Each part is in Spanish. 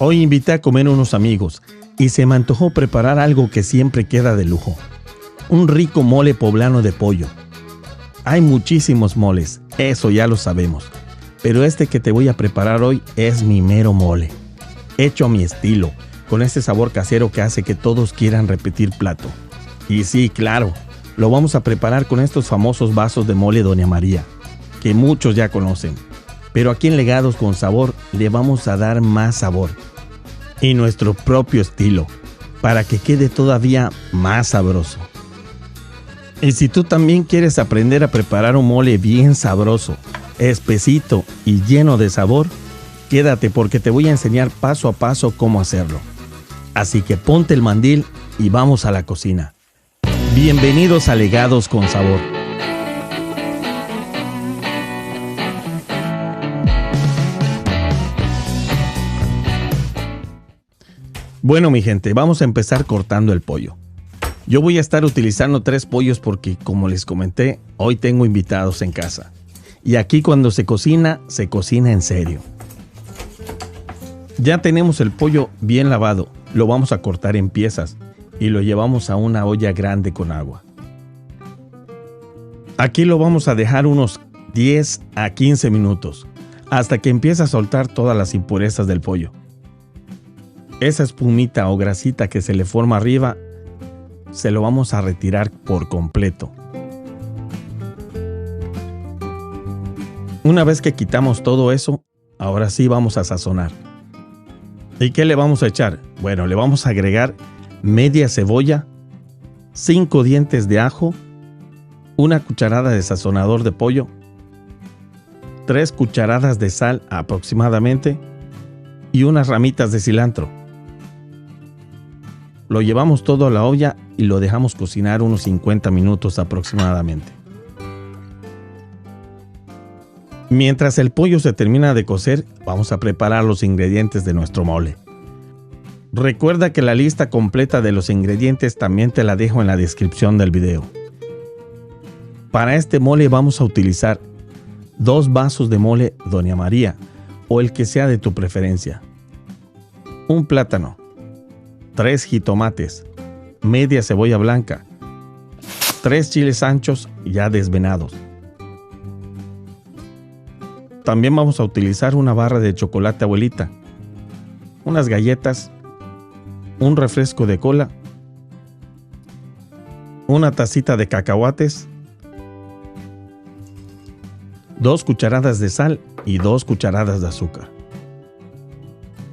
Hoy invité a comer unos amigos y se me antojó preparar algo que siempre queda de lujo. Un rico mole poblano de pollo. Hay muchísimos moles, eso ya lo sabemos. Pero este que te voy a preparar hoy es mi mero mole. Hecho a mi estilo, con ese sabor casero que hace que todos quieran repetir plato. Y sí, claro, lo vamos a preparar con estos famosos vasos de mole Doña María, que muchos ya conocen. Pero aquí en Legados con Sabor le vamos a dar más sabor. Y nuestro propio estilo, para que quede todavía más sabroso. Y si tú también quieres aprender a preparar un mole bien sabroso, espesito y lleno de sabor, quédate porque te voy a enseñar paso a paso cómo hacerlo. Así que ponte el mandil y vamos a la cocina. Bienvenidos a Legados con Sabor. Bueno, mi gente, vamos a empezar cortando el pollo. Yo voy a estar utilizando 3 pollos porque, como les comenté, hoy tengo invitados en casa. Y aquí cuando se cocina en serio. Ya tenemos el pollo bien lavado, lo vamos a cortar en piezas y lo llevamos a una olla grande con agua. Aquí lo vamos a dejar unos 10 a 15 minutos, hasta que empiece a soltar todas las impurezas del pollo. Esa espumita o grasita que se le forma arriba, se lo vamos a retirar por completo. Una vez que quitamos todo eso, ahora sí vamos a sazonar. ¿Y qué le vamos a echar? Bueno, le vamos a agregar media cebolla, 5 dientes de ajo, 1 cucharada de sazonador de pollo, 3 cucharadas de sal aproximadamente y unas ramitas de cilantro. Lo llevamos todo a la olla y lo dejamos cocinar unos 50 minutos aproximadamente. Mientras el pollo se termina de cocer, vamos a preparar los ingredientes de nuestro mole. Recuerda que la lista completa de los ingredientes también te la dejo en la descripción del video. Para este mole vamos a utilizar 2 vasos de mole Doña María o el que sea de tu preferencia, un plátano, 3 jitomates, media cebolla blanca, 3 chiles anchos ya desvenados. También vamos a utilizar una barra de chocolate abuelita, unas galletas, un refresco de cola, una tacita de cacahuates, 2 cucharadas de sal y 2 cucharadas de azúcar.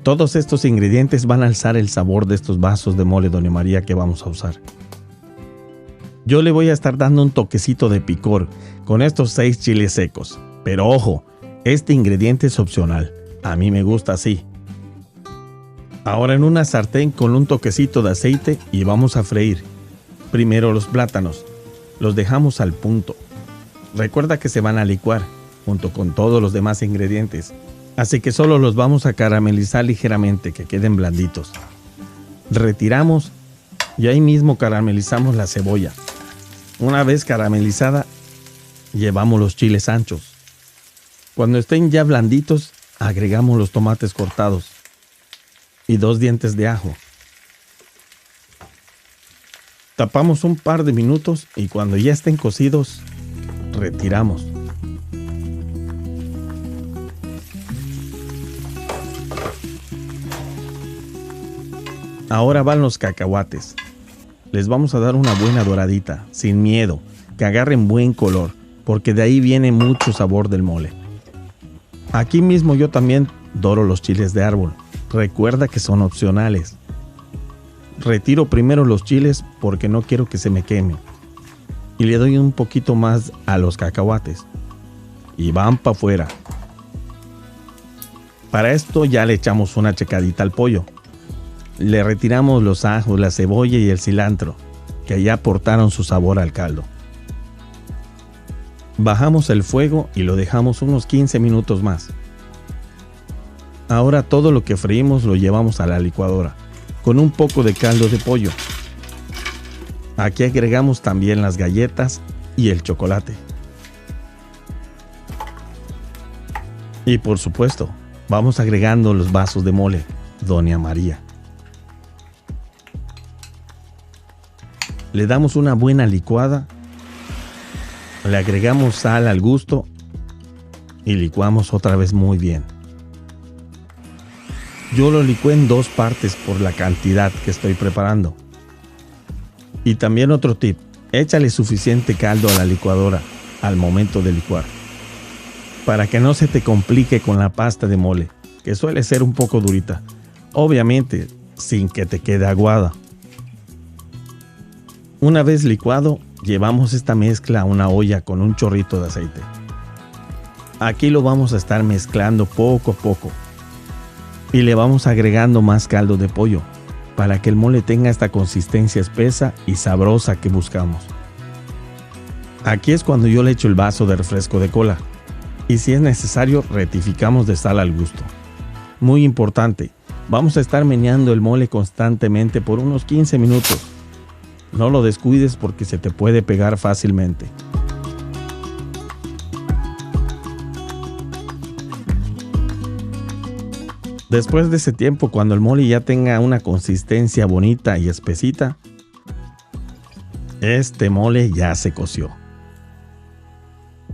Todos estos ingredientes van a alzar el sabor de estos vasos de mole Doña María que vamos a usar. Yo le voy a estar dando un toquecito de picor con estos 6 chiles secos. Pero ojo, este ingrediente es opcional. A mí me gusta así. Ahora en una sartén con un toquecito de aceite y vamos a freír. Primero los plátanos. Los dejamos al punto. Recuerda que se van a licuar junto con todos los demás ingredientes. Así que solo los vamos a caramelizar ligeramente, que queden blanditos. Retiramos y ahí mismo caramelizamos la cebolla. Una vez caramelizada, llevamos los chiles anchos. Cuando estén ya blanditos, agregamos los tomates cortados y 2 dientes de ajo. Tapamos un par de minutos y cuando ya estén cocidos, retiramos. Ahora van los cacahuates. Les vamos a dar una buena doradita, sin miedo, que agarren buen color, porque de ahí viene mucho sabor del mole. Aquí mismo yo también doro los chiles de árbol. Recuerda que son opcionales. Retiro primero los chiles porque no quiero que se me quemen. Y le doy un poquito más a los cacahuates. Y van para afuera. Para esto ya le echamos una checadita al pollo. Le retiramos los ajos, la cebolla y el cilantro, que ya aportaron su sabor al caldo. Bajamos el fuego y lo dejamos unos 15 minutos más. Ahora todo lo que freímos lo llevamos a la licuadora, con un poco de caldo de pollo. Aquí agregamos también las galletas y el chocolate. Y por supuesto, vamos agregando los vasos de mole Doña María. Le damos una buena licuada, le agregamos sal al gusto y licuamos otra vez muy bien. Yo lo licué en 2 partes por la cantidad que estoy preparando. Y también otro tip, échale suficiente caldo a la licuadora al momento de licuar, para que no se te complique con la pasta de mole, que suele ser un poco durita, obviamente sin que te quede aguada. Una vez licuado, llevamos esta mezcla a una olla con un chorrito de aceite. Aquí lo vamos a estar mezclando poco a poco y le vamos agregando más caldo de pollo para que el mole tenga esta consistencia espesa y sabrosa que buscamos. Aquí es cuando yo le echo el vaso de refresco de cola y si es necesario rectificamos de sal al gusto. Muy importante, vamos a estar meneando el mole constantemente por unos 15 minutos. No lo descuides porque se te puede pegar fácilmente. Después de ese tiempo, cuando el mole ya tenga una consistencia bonita y espesita, este mole ya se coció.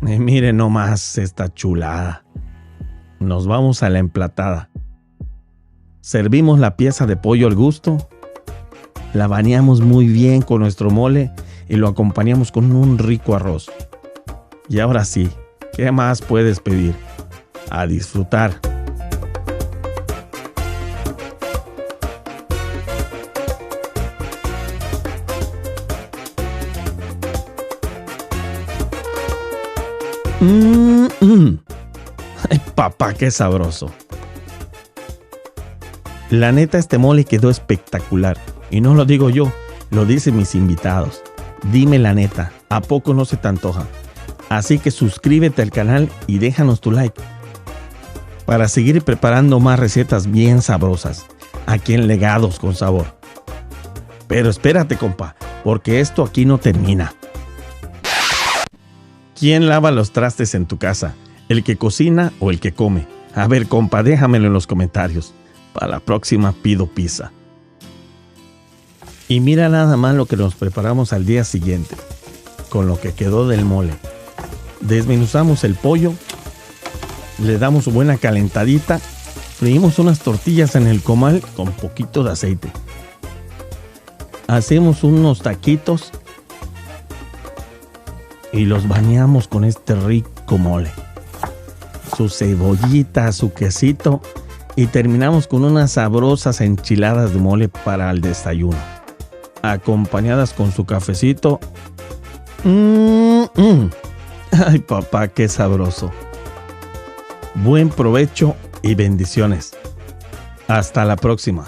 Y miren nomás esta chulada. Nos vamos a la emplatada. Servimos la pieza de pollo al gusto. La bañamos muy bien con nuestro mole y lo acompañamos con un rico arroz. Y ahora sí, ¿qué más puedes pedir? A disfrutar. Ay, papá, qué sabroso. La neta, este mole quedó espectacular. Y no lo digo yo, lo dicen mis invitados. Dime la neta, ¿a poco no se te antoja? Así que suscríbete al canal y déjanos tu like para seguir preparando más recetas bien sabrosas aquí en Legados con Sabor. Pero espérate, compa, porque esto aquí no termina. ¿Quién lava los trastes en tu casa? ¿El que cocina o el que come? A ver, compa, déjamelo en los comentarios. Para la próxima pido pizza. Y mira nada más lo que nos preparamos al día siguiente, con lo que quedó del mole. Desmenuzamos el pollo, le damos buena calentadita, freímos unas tortillas en el comal con poquito de aceite. Hacemos unos taquitos y los bañamos con este rico mole. Su cebollita, su quesito y terminamos con unas sabrosas enchiladas de mole para el desayuno, acompañadas con su cafecito. Ay, papá, qué sabroso. Buen provecho y bendiciones. Hasta la próxima.